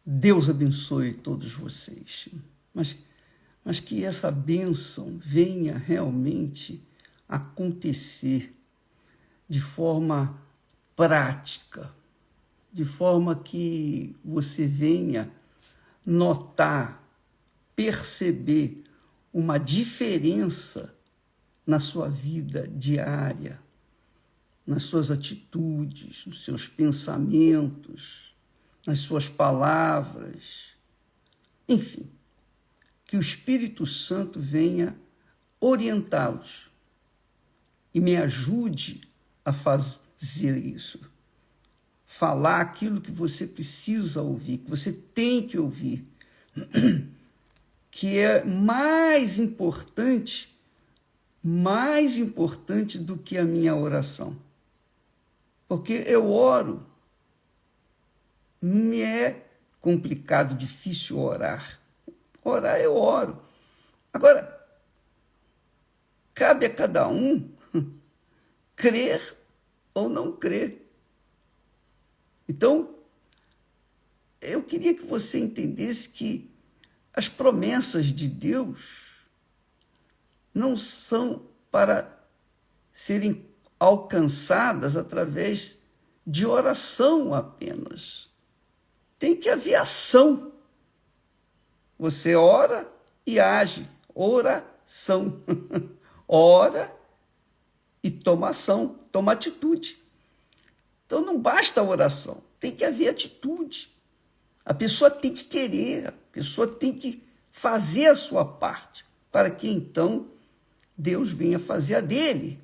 Deus abençoe todos vocês, mas que essa bênção venha realmente acontecer de forma prática, de forma que você venha notar, perceber uma diferença na sua vida diária, nas suas atitudes, nos seus pensamentos, nas suas palavras, enfim, que o Espírito Santo venha orientá-los e me ajude a fazer isso, falar aquilo que você precisa ouvir, que você tem que ouvir, que é mais importante do que a minha oração. Porque eu oro, não me é complicado, difícil orar. Orar eu oro. Agora, cabe a cada um crer ou não crer. Então, eu queria que você entendesse que as promessas de Deus não são para serem alcançadas através de oração apenas. Tem que haver ação. Você ora e age. Oração. Ora e toma ação, toma atitude. Então não basta a oração, tem que haver atitude. A pessoa tem que querer, a pessoa tem que fazer a sua parte, para que então Deus venha fazer a dele.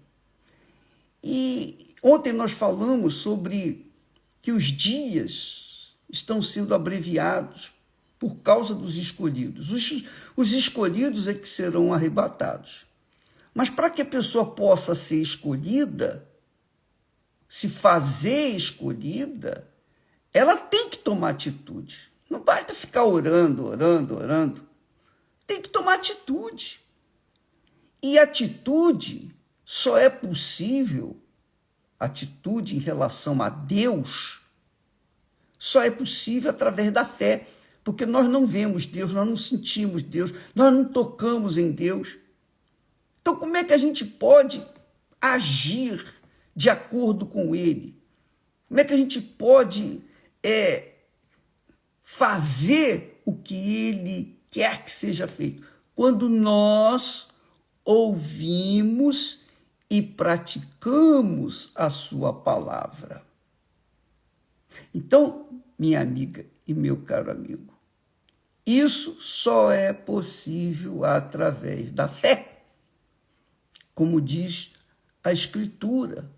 E ontem nós falamos sobre que os dias estão sendo abreviados por causa dos escolhidos. Os escolhidos é que serão arrebatados. Mas para que a pessoa possa ser escolhida, se fazer escolhida, ela tem que tomar atitude. Não basta ficar orando. Tem que tomar atitude. E atitude só é possível, atitude em relação a Deus, só é possível através da fé. Porque nós não vemos Deus, nós não sentimos Deus, nós não tocamos em Deus. Então, como é que a gente pode agir de acordo com Ele? Como é que a gente pode fazer o que Ele quer que seja feito? Quando nós ouvimos e praticamos a sua palavra. Então, minha amiga e meu caro amigo, isso só é possível através da fé. Como diz a Escritura,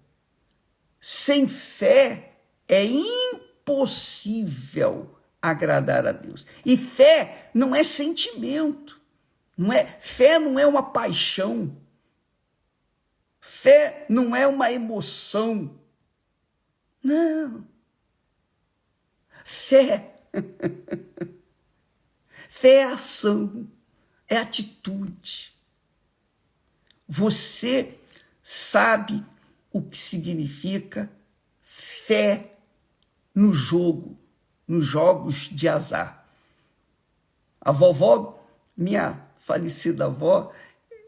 sem fé é impossível agradar a Deus. E fé não é sentimento, fé não é uma paixão, fé não é uma emoção. Não. Fé é ação, é atitude. Você sabe o que significa fé no jogo, nos jogos de azar. A vovó, minha falecida avó,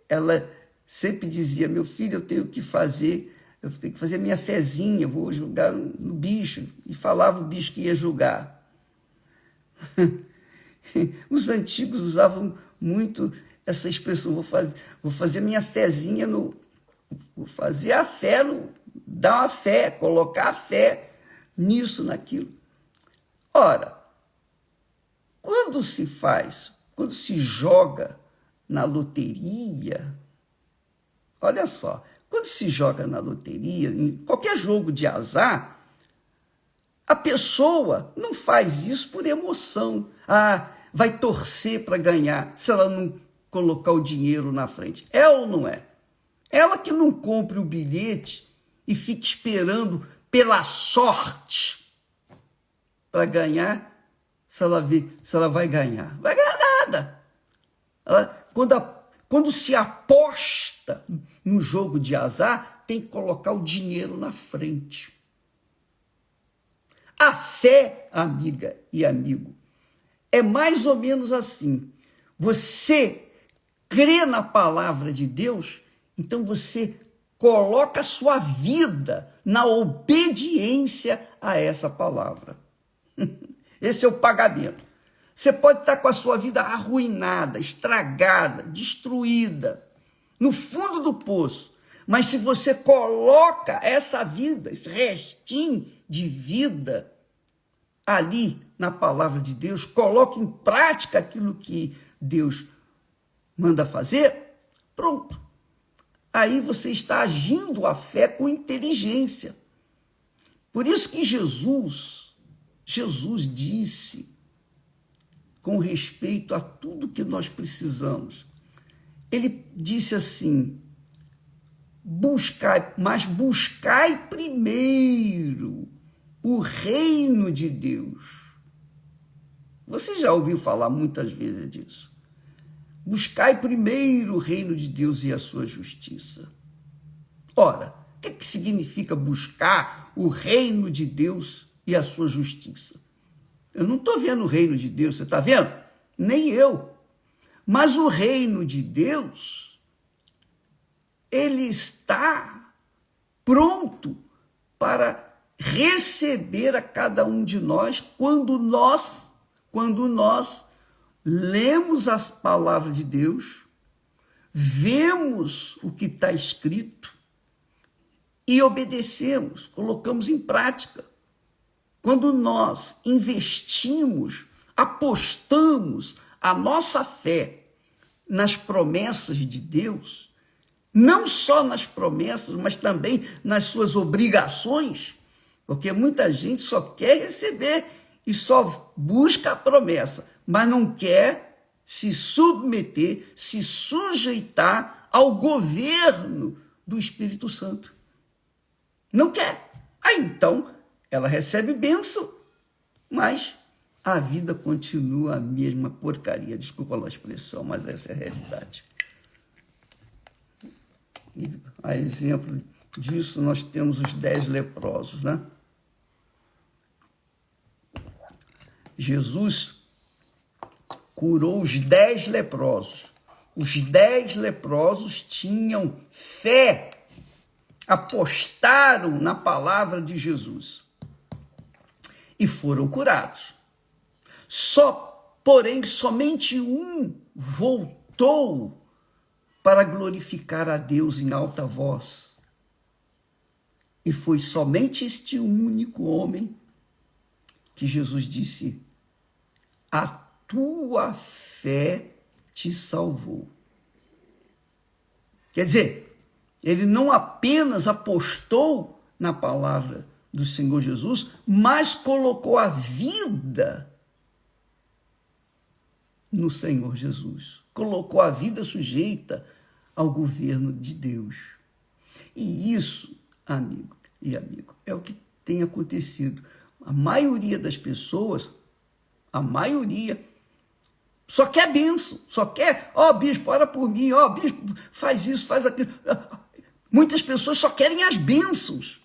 ela sempre dizia: meu filho, eu tenho que fazer a minha fezinha, eu vou jogar no bicho. E falava o bicho que ia jogar. Os antigos usavam muito essa expressão: vou fazer minha fezinha vou fazer a fé, dar uma fé, colocar a fé nisso, naquilo. Ora, quando se joga na loteria, olha só, quando se joga na loteria, em qualquer jogo de azar, a pessoa não faz isso por emoção. Vai torcer para ganhar, se ela não colocar o dinheiro na frente. É ou não é? Ela que não compre o bilhete e fique esperando pela sorte para ganhar, se ela vai ganhar. Vai ganhar nada. Quando se aposta no jogo de azar, tem que colocar o dinheiro na frente. A fé, amiga e amigo, é mais ou menos assim. Você crê na palavra de Deus, então você coloca a sua vida na obediência a essa palavra. Esse é o pagamento. Você pode estar com a sua vida arruinada, estragada, destruída, no fundo do poço, mas se você coloca essa vida, esse restinho de vida ali na palavra de Deus, coloca em prática aquilo que Deus manda fazer, pronto. Aí você está agindo a fé com inteligência. Por isso que Jesus disse com respeito a tudo que nós precisamos. Ele disse assim, buscai primeiro o reino de Deus. Você já ouviu falar muitas vezes disso. Buscai primeiro o reino de Deus e a sua justiça. Ora, o que significa buscar o reino de Deus e a sua justiça? Eu não estou vendo o reino de Deus, você está vendo? Nem eu. Mas o reino de Deus, ele está pronto para receber a cada um de nós quando nós lemos as palavras de Deus, vemos o que está escrito e obedecemos, colocamos em prática. Quando nós investimos, apostamos a nossa fé nas promessas de Deus, não só nas promessas, mas também nas suas obrigações, porque muita gente só quer receber e só busca a promessa, mas não quer se submeter, se sujeitar ao governo do Espírito Santo. Não quer. Aí então ela recebe bênção, mas a vida continua a mesma porcaria. Desculpa a expressão, mas essa é a realidade. E a exemplo disso, nós temos os 10 leprosos, né? Jesus curou os 10 leprosos. Os 10 leprosos tinham fé, apostaram na palavra de Jesus e foram curados. Porém, somente um voltou para glorificar a Deus em alta voz. E foi somente este único homem que Jesus disse: a tua fé te salvou. Quer dizer, ele não apenas apostou na palavra do Senhor Jesus, mas colocou a vida no Senhor Jesus. Colocou a vida sujeita ao governo de Deus. E isso, amigo e amigo, é o que tem acontecido. A maioria das pessoas, só quer bênção, só quer, bispo, ora por mim, bispo, faz isso, faz aquilo. Muitas pessoas só querem as bênçãos,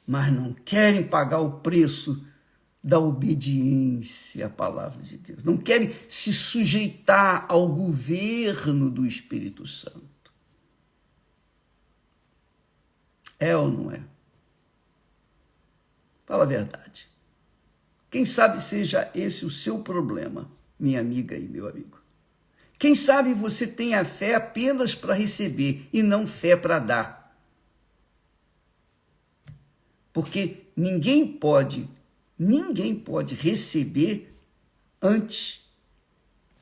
mas não querem pagar o preço da obediência à palavra de Deus. Não querem se sujeitar ao governo do Espírito Santo. É ou não é? Fala a verdade. Quem sabe seja esse o seu problema, minha amiga e meu amigo. Quem sabe você tenha fé apenas para receber e não fé para dar. Porque ninguém pode receber antes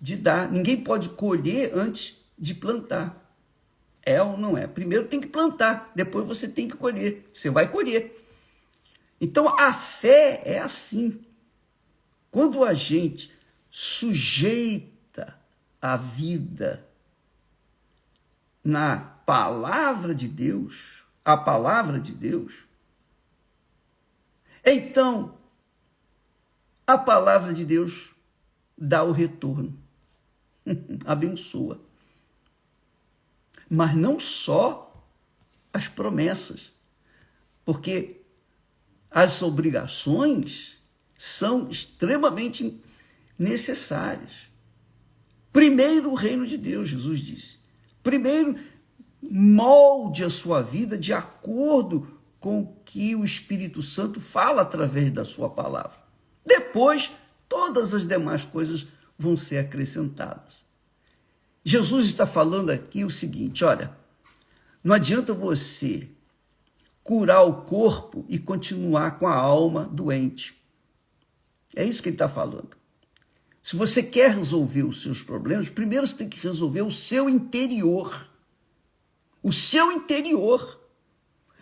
de dar. Ninguém pode colher antes de plantar. É ou não é? Primeiro tem que plantar, depois você tem que colher. Você vai colher. Então a fé é assim. Quando a gente sujeita a vida na palavra de Deus, a palavra de Deus, então a palavra de Deus dá o retorno, abençoa. Mas não só as promessas, porque as obrigações são extremamente necessárias. Primeiro o reino de Deus, Jesus disse. Primeiro, molde a sua vida de acordo com o que o Espírito Santo fala através da sua palavra. Depois, todas as demais coisas vão ser acrescentadas. Jesus está falando aqui o seguinte, olha, não adianta você curar o corpo e continuar com a alma doente. É isso que ele está falando. Se você quer resolver os seus problemas, primeiro você tem que resolver o seu interior. O seu interior.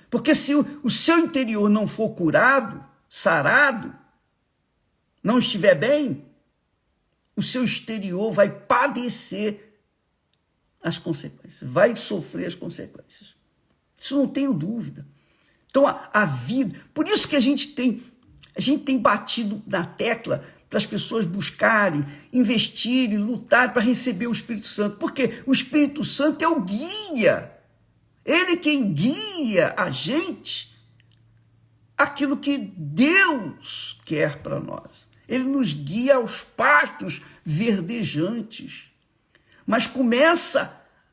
Porque se o seu interior não for curado, sarado, não estiver bem, o seu exterior vai padecer as consequências, vai sofrer as consequências. Isso não tenho dúvida. Então, a vida... Por isso que a gente tem batido na tecla para as pessoas buscarem, investirem, lutarem para receber o Espírito Santo. Porque o Espírito Santo é o guia. Ele é quem guia a gente aquilo que Deus quer para nós. Ele nos guia aos pastos verdejantes. Mas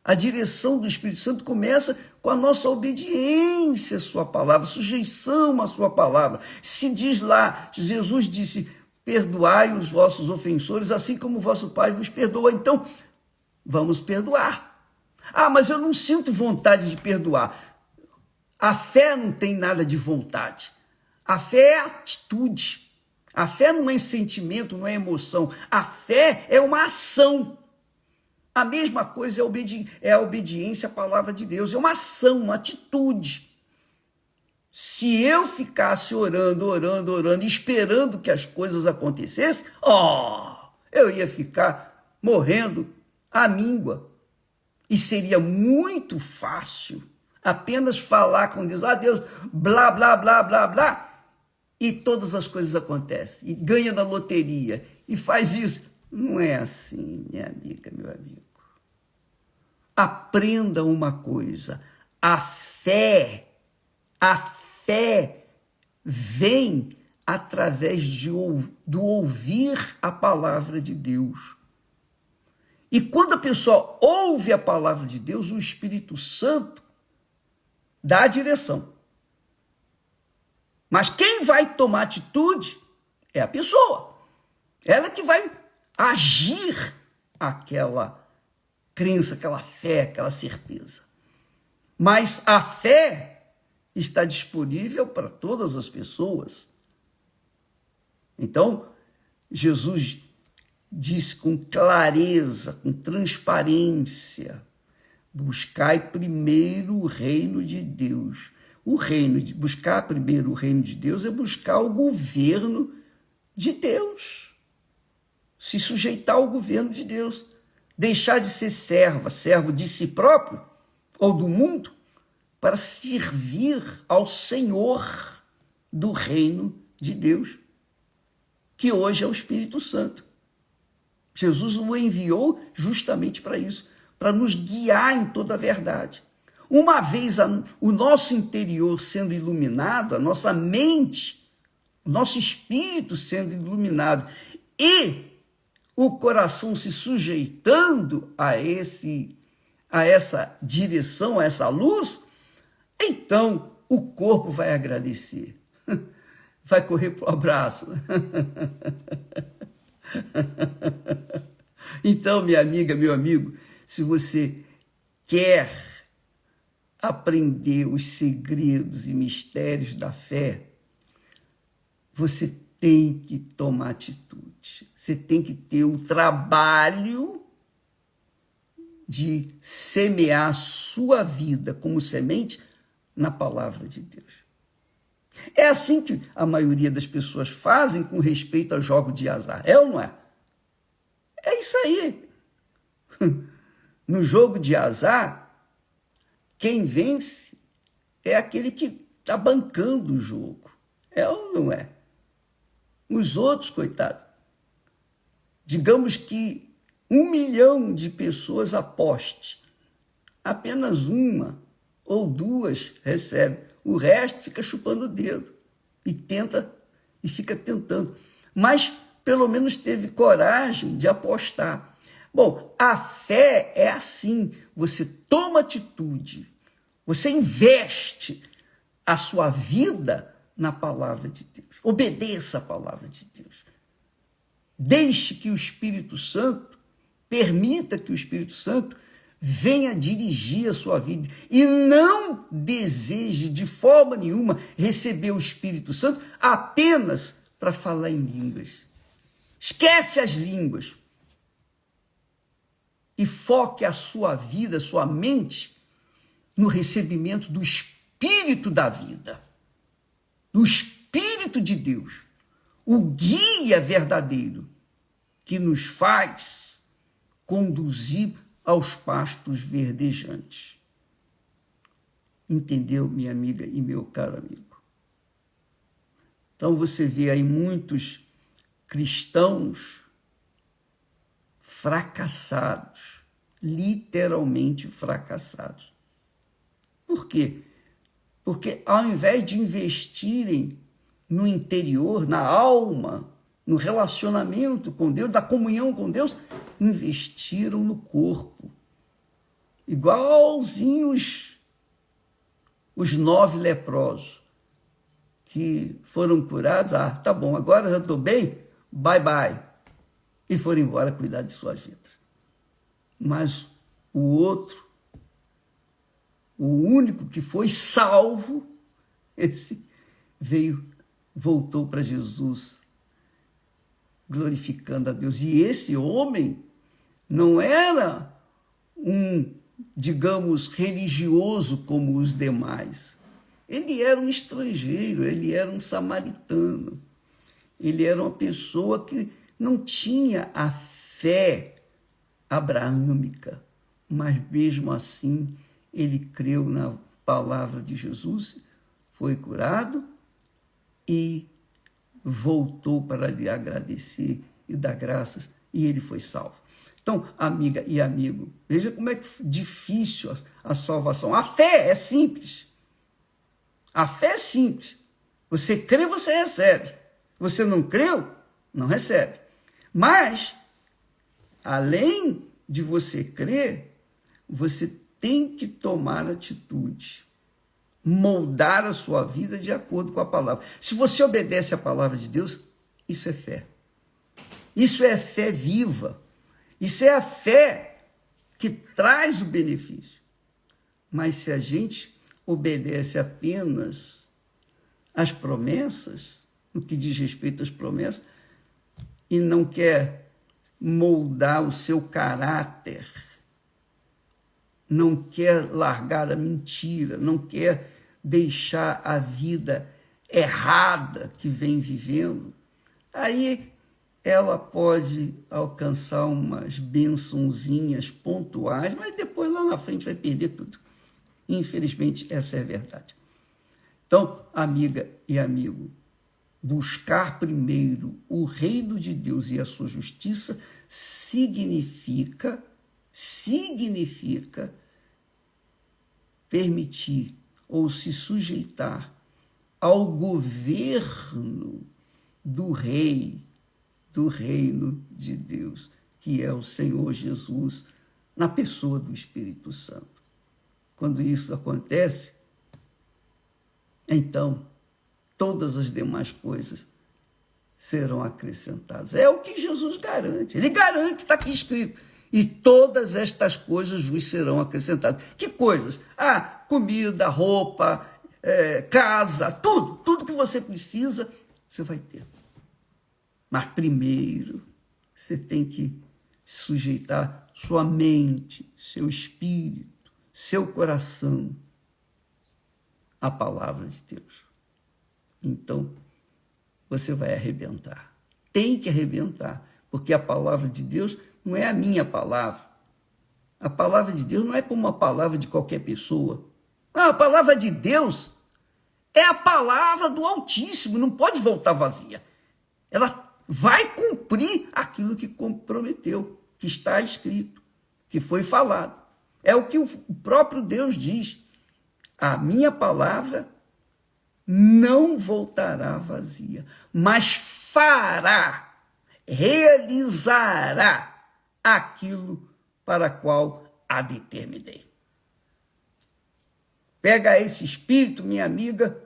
a direção do Espírito Santo começa com a nossa obediência à sua palavra, sujeição à sua palavra. Se diz lá, Jesus disse, perdoai os vossos ofensores, assim como o vosso Pai vos perdoa. Então, vamos perdoar. Ah, mas eu não sinto vontade de perdoar. A fé não tem nada de vontade. A fé é atitude. A fé não é sentimento, não é emoção. A fé é uma ação. A mesma coisa é a obediência à palavra de Deus. É uma ação, uma atitude. Se eu ficasse orando, esperando que as coisas acontecessem, eu ia ficar morrendo à míngua. E seria muito fácil apenas falar com Deus, Deus, blá, blá, blá, blá, blá, e todas as coisas acontecem, e ganha na loteria, e faz isso. Não é assim, minha amiga, meu amigo. Aprenda uma coisa, a fé vem através do ouvir a palavra de Deus. E quando a pessoa ouve a palavra de Deus, o Espírito Santo dá a direção. Mas quem vai tomar atitude é a pessoa. Ela que vai agir aquela crença, aquela fé, aquela certeza. Mas a fé está disponível para todas as pessoas. Então, Jesus diz com clareza, com transparência, buscai primeiro o reino de Deus. Buscar primeiro o reino de Deus é buscar o governo de Deus. Se sujeitar ao governo de Deus. Deixar de ser servo de si próprio ou do mundo, para servir ao Senhor do reino de Deus, que hoje é o Espírito Santo. Jesus o enviou justamente para isso, para nos guiar em toda a verdade. Uma vez o nosso interior sendo iluminado, a nossa mente, o nosso espírito sendo iluminado e o coração se sujeitando a essa direção, a essa luz, então o corpo vai agradecer, vai correr para o abraço. Então, minha amiga, meu amigo, se você quer aprender os segredos e mistérios da fé, você tem que tomar atitude. Você tem que ter o trabalho de semear a sua vida como semente na palavra de Deus. É assim que a maioria das pessoas fazem com respeito ao jogo de azar. É ou não é? É isso aí. No jogo de azar, quem vence é aquele que está bancando o jogo. É ou não é? Os outros, coitados, digamos que 1 milhão de pessoas aposte, apenas uma ou duas recebem, o resto fica chupando o dedo e fica tentando. Mas pelo menos teve coragem de apostar. Bom, a fé é assim, você toma atitude, você investe a sua vida na palavra de Deus. Obedeça a palavra de Deus. Deixe que o Espírito Santo, permita que o Espírito Santo venha dirigir a sua vida e não deseje de forma nenhuma receber o Espírito Santo apenas para falar em línguas. Esquece as línguas e foque a sua vida, a sua mente no recebimento do Espírito da vida, do Espírito de Deus, o guia verdadeiro que nos faz conduzir aos pastos verdejantes. Entendeu, minha amiga e meu caro amigo? Então você vê aí muitos cristãos fracassados, literalmente fracassados. Por quê? Porque ao invés de investirem no interior, na alma, no relacionamento com Deus, da comunhão com Deus, investiram no corpo. Igualzinhos os 9 leprosos que foram curados. Ah, tá bom, agora já estou bem, bye bye. E foram embora cuidar de suas vidas. Mas o outro, o único que foi salvo, esse voltou para Jesus, glorificando a Deus. E esse homem não era um, digamos, religioso como os demais. Ele era um estrangeiro, ele era um samaritano. Ele era uma pessoa que não tinha a fé abraâmica, mas mesmo assim ele creu na palavra de Jesus, foi curado e voltou para lhe agradecer e dar graças, e ele foi salvo. Então, amiga e amigo, veja como é difícil a salvação. A fé é simples. A fé é simples. Você crê, você recebe. Você não creu, não recebe. Mas, além de você crer, você tem que tomar atitude, moldar a sua vida de acordo com a palavra. Se você obedece à palavra de Deus, isso é fé. Isso é fé viva. Isso é a fé que traz o benefício. Mas se a gente obedece apenas às promessas, no que diz respeito às promessas, e não quer moldar o seu caráter, não quer largar a mentira, não quer deixar a vida errada que vem vivendo, aí ela pode alcançar umas bênçãozinhas pontuais, mas depois lá na frente vai perder tudo. Infelizmente, essa é a verdade. Então, amiga e amigo, buscar primeiro o reino de Deus e a sua justiça significa permitir ou se sujeitar ao governo do rei, do reino de Deus, que é o Senhor Jesus, na pessoa do Espírito Santo. Quando isso acontece, então todas as demais coisas serão acrescentadas. É o que Jesus garante. Ele garante, está aqui escrito. E todas estas coisas vos serão acrescentadas. Que coisas? Ah, comida, roupa, casa, tudo que você precisa, você vai ter. Mas primeiro, você tem que sujeitar sua mente, seu espírito, seu coração à palavra de Deus. Então, você vai arrebentar. Tem que arrebentar, porque a palavra de Deus não é a minha palavra. A palavra de Deus não é como a palavra de qualquer pessoa. A palavra de Deus é a palavra do Altíssimo, não pode voltar vazia. Ela vai cumprir aquilo que prometeu, que está escrito, que foi falado. É o que o próprio Deus diz. A minha palavra não voltará vazia, mas fará realizará aquilo para qual a determinei. Pega esse espírito, minha amiga,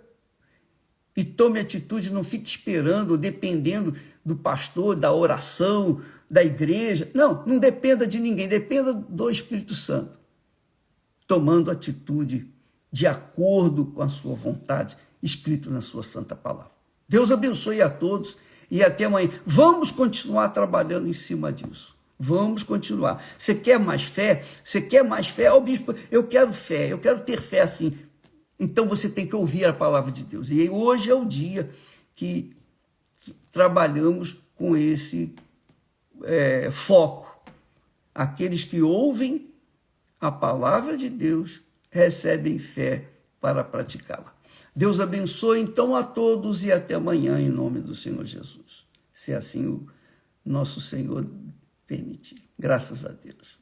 e tome atitude, não fique esperando, dependendo do pastor, da oração, da igreja. Não dependa de ninguém, dependa do Espírito Santo, tomando atitude de acordo com a sua vontade, escrito na sua santa palavra. Deus abençoe a todos e até amanhã. Vamos continuar trabalhando em cima disso. Vamos continuar. Você quer mais fé? Você quer mais fé? Ó, bispo, eu quero fé, eu quero ter fé assim. Então você tem que ouvir a palavra de Deus. E hoje é o dia que trabalhamos com esse foco. Aqueles que ouvem a palavra de Deus recebem fé para praticá-la. Deus abençoe então a todos e até amanhã em nome do Senhor Jesus. Se assim o nosso Senhor permitir. Graças a Deus.